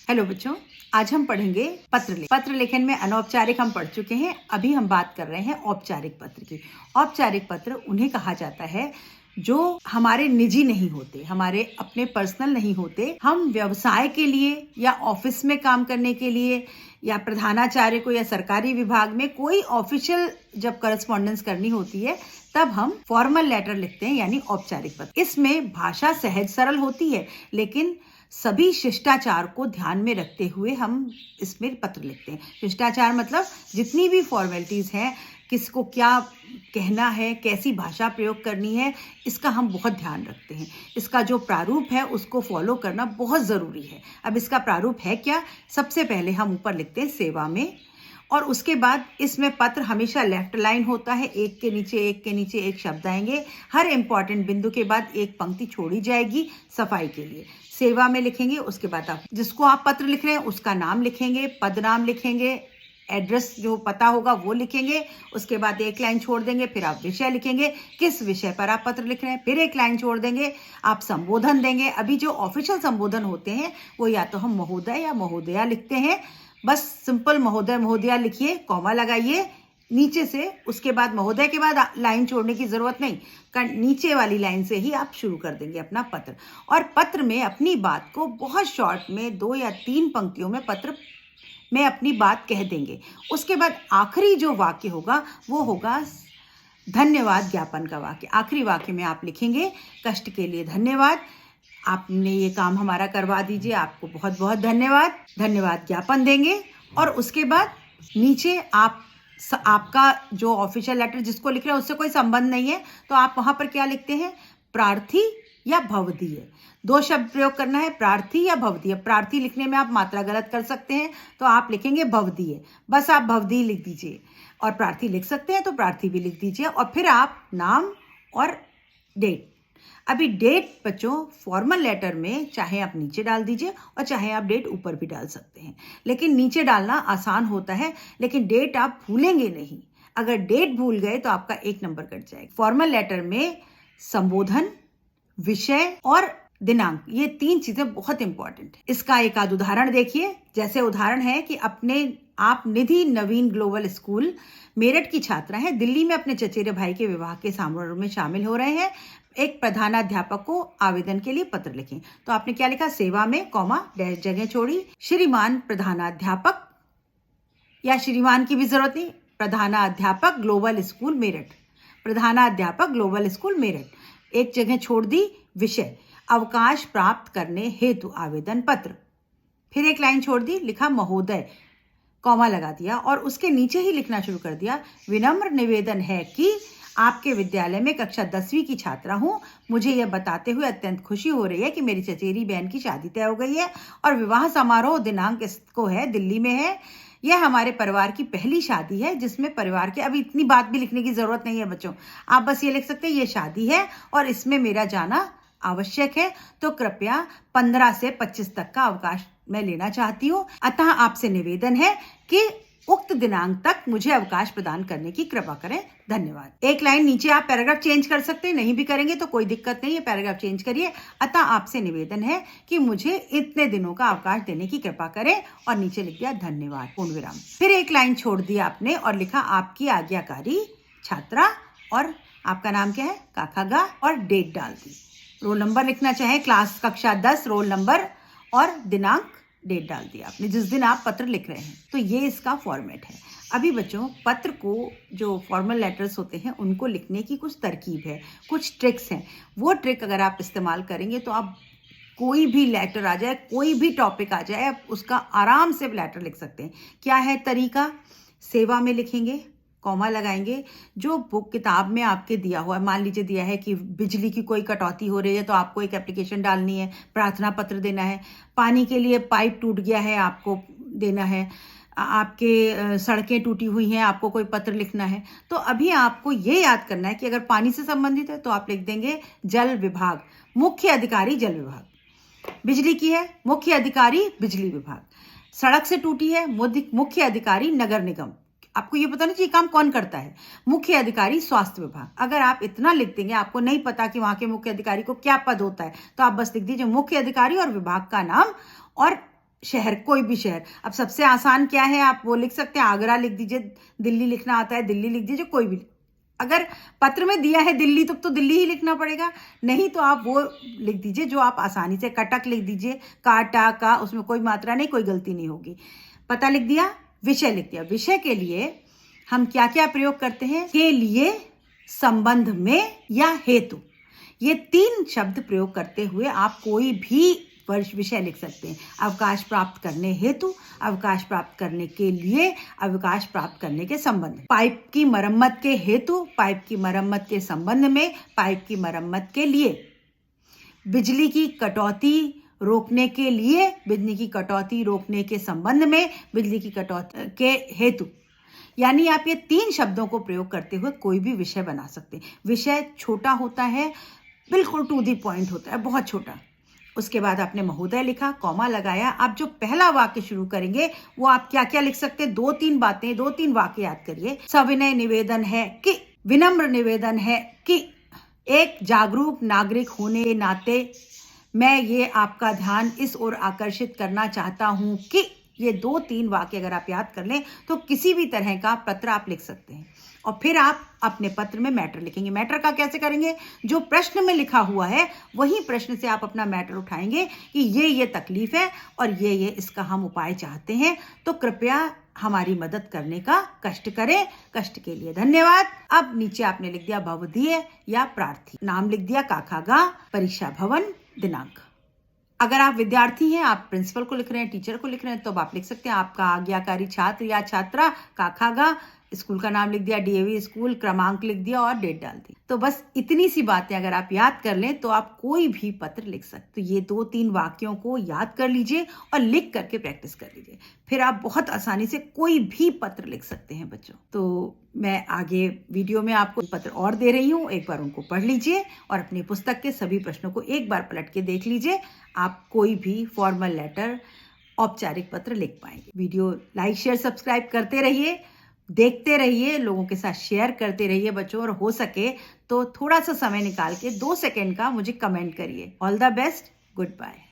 Hello बच्चों, आज हम पढ़ेंगे पत्र लेखन में अनौपचारिक हम पढ़ चुके हैं। अभी हम बात कर रहे हैं औपचारिक पत्र की। औपचारिक पत्र उन्हें कहा जाता है जो हमारे निजी नहीं होते, हमारे अपने पर्सनल नहीं होते। हम व्यवसाय के लिए या ऑफिस में काम करने के लिए या प्रधानाचार्य को या सरकारी विभाग में कोई ऑफिशियल जब करस्पॉन्डेंस करनी होती है तब हम फॉर्मल लेटर लिखते हैं, यानी औपचारिक पत्र। इसमें भाषा सहज सरल होती है, लेकिन सभी शिष्टाचार को ध्यान में रखते हुए हम इसमें पत्र लिखते हैं। शिष्टाचार मतलब जितनी भी फॉर्मेलिटीज हैं, किसको क्या कहना है, कैसी भाषा प्रयोग करनी है, इसका हम बहुत ध्यान रखते हैं। इसका जो प्रारूप है उसको फॉलो करना बहुत ज़रूरी है। अब इसका प्रारूप है क्या? सबसे पहले हम ऊपर लिखते हैं सेवा में, और उसके बाद इसमें पत्र हमेशा लेफ्ट लाइन होता है, एक के नीचे एक शब्द आएंगे। हर इंपॉर्टेंट बिंदु के बाद एक पंक्ति छोड़ी जाएगी सफाई के लिए। सेवा में लिखेंगे, उसके बाद आप जिसको आप पत्र लिख रहे हैं उसका नाम लिखेंगे, पद नाम लिखेंगे, एड्रेस जो पता होगा वो लिखेंगे। उसके बाद एक लाइन छोड़ देंगे, फिर आप विषय लिखेंगे, किस विषय पर आप पत्र लिख रहे हैं, फिर एक लाइन छोड़ देंगे, आप संबोधन देंगे। अभी जो ऑफिशियल संबोधन होते हैं वो या तो हम महोदय या महोदया लिखते हैं। बस सिंपल महोदय महोदया लिखिए, कॉमा लगाइए नीचे से। उसके बाद महोदय के बाद लाइन छोड़ने की जरूरत नहीं, नीचे वाली लाइन से ही आप शुरू कर देंगे अपना पत्र। और पत्र में अपनी बात को बहुत शॉर्ट में 2 या 3 पंक्तियों में पत्र में अपनी बात कह देंगे। उसके बाद आखिरी जो वाक्य होगा वो होगा धन्यवाद ज्ञापन का वाक्य। आखिरी वाक्य में आप लिखेंगे कष्ट के लिए धन्यवाद, आपने ये काम हमारा करवा दीजिए, आपको बहुत बहुत धन्यवाद, धन्यवाद ज्ञापन देंगे। और उसके बाद नीचे आपका जो ऑफिशियल लेटर जिसको लिख रहे हैं उससे कोई संबंध नहीं है तो आप वहां पर क्या लिखते हैं? प्रार्थी या भवदीय। 2 शब्द प्रयोग करना है, प्रार्थी या भवदीय। प्रार्थी लिखने में आप मात्रा गलत कर सकते हैं तो आप लिखेंगे भवदीय, बस आप भवदीय लिख दीजिए। और प्रार्थी लिख सकते हैं तो प्रार्थी भी लिख दीजिए। और फिर आप नाम और डेट। अभी डेट बच्चों फॉर्मल लेटर में चाहे आप नीचे डाल दीजिए और चाहे आप डेट ऊपर भी डाल सकते हैं, लेकिन नीचे डालना आसान होता है, लेकिन डेट आप भूलेंगे नहीं। अगर डेट भूल गए तो आपका 1 नंबर कट जाएगा। फॉर्मल लेटर में संबोधन, विषय और दिनांक, ये 3 चीजें बहुत इंपॉर्टेंट है। इसका एक आध उदाहरण देखिए। जैसे उदाहरण है कि आप निधि नवीन ग्लोबल स्कूल मेरठ की छात्रा हैं, दिल्ली में अपने चचेरे भाई के विवाह के समारोह में शामिल हो रहे हैं। एक प्रधानाध्यापक को आवेदन के लिए पत्र लिखें। तो आपने क्या लिखा? सेवा में कॉमा डैश जगह छोड़ी, श्रीमान प्रधानाध्यापक, या श्रीमान की भी जरूरत नहीं, प्रधानाध्यापक ग्लोबल स्कूल मेरठ, प्रधानाध्यापक ग्लोबल स्कूल मेरठ, एक जगह छोड़ दी, विषय अवकाश प्राप्त करने हेतु आवेदन पत्र, फिर एक लाइन छोड़ दी, लिखा महोदय, कॉमा लगा दिया और उसके नीचे ही लिखना शुरू कर दिया, विनम्र निवेदन है कि आपके विद्यालय में कक्षा 10वीं की छात्रा हूं। मुझे यह बताते हुए अत्यंत खुशी हो रही है कि मेरी चचेरी बहन की शादी तय हो गई है और विवाह समारोह दिनांक इसको है, दिल्ली में है। यह हमारे परिवार की पहली शादी है जिसमें परिवार के, अभी इतनी बात भी लिखने की जरूरत नहीं है बच्चों, आप बस ये लिख सकते हैं ये शादी है और इसमें मेरा जाना आवश्यक है, तो कृपया 15 से 25 तक का अवकाश मैं लेना चाहती हूँ। अतः आपसे निवेदन है कि उक्त दिनांक तक मुझे अवकाश प्रदान करने की कृपा करें, धन्यवाद। एक लाइन नीचे आप पैराग्राफ चेंज कर सकते हैं, नहीं भी करेंगे तो कोई दिक्कत नहीं है, पैराग्राफ चेंज करिए। अतः आपसे निवेदन है कि मुझे इतने दिनों का अवकाश देने की कृपा करें, और नीचे लिख दिया धन्यवाद पूर्ण विराम। फिर एक लाइन छोड़ दिया आपने और लिखा आपकी आज्ञाकारी छात्रा, और आपका नाम क्या है? काकागा, और डेट डाल दी। रोल नंबर लिखना चाहे क्लास कक्षा 10, रोल नंबर और दिनांक, डेट डाल दिया आपने जिस दिन आप पत्र लिख रहे हैं। तो ये इसका फॉर्मेट है। अभी बच्चों पत्र को, जो फॉर्मल लेटर्स होते हैं उनको लिखने की कुछ तरकीब है, कुछ ट्रिक्स हैं। वो ट्रिक अगर आप इस्तेमाल करेंगे तो आप कोई भी लेटर आ जाए, कोई भी टॉपिक आ जाए, आप उसका आराम से लेटर लिख सकते हैं। क्या है तरीका? सेवा में लिखेंगे, कॉमा लगाएंगे। जो बुक किताब में आपके दिया हुआ है, मान लीजिए दिया है कि बिजली की कोई कटौती हो रही है तो आपको एक एप्लीकेशन डालनी है, प्रार्थना पत्र देना है। पानी के लिए पाइप टूट गया है, आपको देना है। आपके सड़कें टूटी हुई हैं, आपको कोई पत्र लिखना है। तो अभी आपको ये याद करना है कि अगर पानी से संबंधित है तो आप लिख देंगे जल विभाग, मुख्य अधिकारी जल विभाग। बिजली की है, मुख्य अधिकारी बिजली विभाग। सड़क से टूटी है, मुख्य अधिकारी नगर निगम। आपको ये पता नहीं चाहिए काम कौन करता है, मुख्य अधिकारी स्वास्थ्य विभाग। अगर आप इतना लिख देंगे, आपको नहीं पता कि वहां के मुख्य अधिकारी को क्या पद होता है, तो आप बस लिख दीजिए मुख्य अधिकारी और विभाग का नाम और शहर, कोई भी शहर। अब सबसे आसान क्या है, आप वो लिख सकते हैं, आगरा लिख दीजिए, दिल्ली लिखना आता है दिल्ली लिख दीजिए, कोई भी। अगर पत्र में दिया है दिल्ली तो दिल्ली ही लिखना पड़ेगा, नहीं तो आप वो लिख दीजिए जो आप आसानी से, कटक लिख दीजिए, का टा का, उसमें कोई मात्रा नहीं, कोई गलती नहीं होगी। पता लिख दिया, विषय लिख दिया। विषय के लिए हम क्या क्या प्रयोग करते हैं, के लिए, संबंध में या हेतु, ये 3 शब्द प्रयोग करते हुए आप कोई भी विषय लिख सकते हैं। अवकाश प्राप्त करने हेतु, अवकाश प्राप्त करने के लिए, अवकाश प्राप्त करने के संबंध। पाइप की मरम्मत के हेतु, पाइप की मरम्मत के संबंध में, पाइप की मरम्मत के लिए। बिजली की कटौती रोकने के लिए, बिजली की कटौती रोकने के संबंध में, बिजली की कटौती के हेतु। यानी आप ये 3 शब्दों को प्रयोग करते हुए कोई भी विषय बना सकते हैं। विषय छोटा होता है, बिल्कुल टू द पॉइंट होता है, बहुत छोटा। उसके बाद आपने महोदय लिखा, कॉमा लगाया। आप जो पहला वाक्य शुरू करेंगे वो आप क्या क्या लिख सकते हैं, 2-3 बातें, 2-3 वाक्य याद करिए। सविनय निवेदन है कि, विनम्र निवेदन है कि, एक जागरूक नागरिक होने के नाते मैं ये आपका ध्यान इस ओर आकर्षित करना चाहता हूं कि, ये 2-3 वाक्य अगर आप याद कर लें तो किसी भी तरह का पत्र आप लिख सकते हैं। और फिर आप अपने पत्र में मैटर लिखेंगे। मैटर का कैसे करेंगे, जो प्रश्न में लिखा हुआ है वही प्रश्न से आप अपना मैटर उठाएंगे कि ये तकलीफ है और ये इसका हम उपाय चाहते हैं, तो कृपया हमारी मदद करने का कष्ट करें। कष्ट के लिए धन्यवाद। अब नीचे आपने लिख दिया भवदीय या प्रार्थी, नाम लिख दिया काखागा, परीक्षा भवन, दिनांक। अगर आप विद्यार्थी हैं, आप प्रिंसिपल को लिख रहे हैं, टीचर को लिख रहे हैं, तो आप लिख सकते हैं आपका आज्ञाकारी छात्र या छात्रा, काखागा, स्कूल का नाम लिख दिया, डीएवी स्कूल, क्रमांक लिख दिया और डेट डाल दी। तो बस इतनी सी बातें अगर आप याद कर लें तो आप कोई भी पत्र लिख सकते। तो ये 2-3 वाक्यों को याद कर लीजिए और लिख करके प्रैक्टिस कर लीजिए, फिर आप बहुत आसानी से कोई भी पत्र लिख सकते हैं बच्चों। तो मैं आगे वीडियो में आपको पत्र और दे रही हूँ, एक बार उनको पढ़ लीजिए और अपनी पुस्तक के सभी प्रश्नों को एक बार पलट के देख लीजिए। आप कोई भी फॉर्मल लेटर, औपचारिक पत्र लिख पाएंगे। वीडियो लाइक, शेयर, सब्सक्राइब करते रहिए, देखते रहिए, लोगों के साथ शेयर करते रहिए बच्चों, और हो सके तो थोड़ा सा समय निकाल के 2 सेकंड का मुझे कमेंट करिए। All the best, good bye.